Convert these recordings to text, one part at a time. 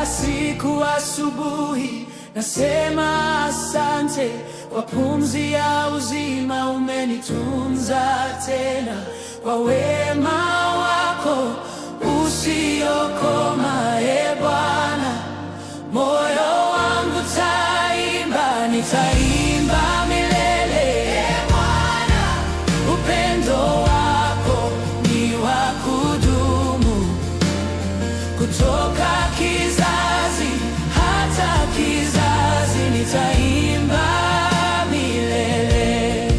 Kila siku asubuhi nasema asante kwa pumzi ya uzima, umenitunza tena kwa wema wako usiokoma. E Bwana, moyo wangu taimba, nitaimba milele. E Bwana, upendo wako ni wa kudumu, kutoka kizazi hata kizazi, nitaimba milele.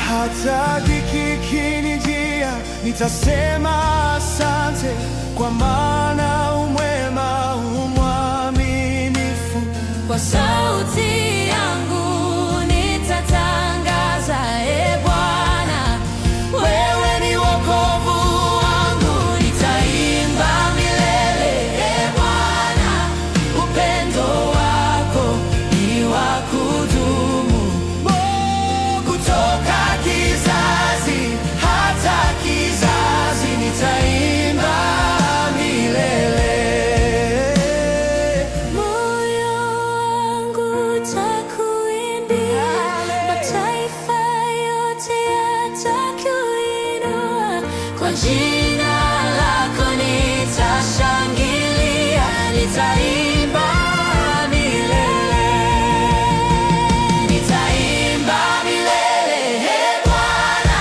Hata dhiki ikinijia, nitasema asante, kwa maana umwema, umwaminifu. Kwa sauti yangu nitatangaza, e Bwana, wewe ni wokovu wangu, nitaimba milele. E Bwana, upendo wako ni wa kudumu, Kutoka kizazi hata kizazi, nitaimba milele. moyo wangu utakuimbia, mataifa yote yatakuinua. Kwa jina lako nitashangilia, nitaimba milele, Nitaimba milele. E Bwana,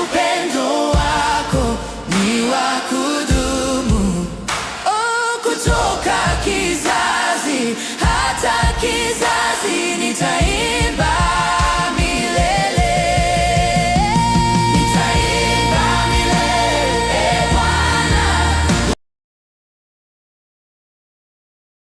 upendo wako ni wa kudumu, kutoka kizazi hata kizazi, nitaimba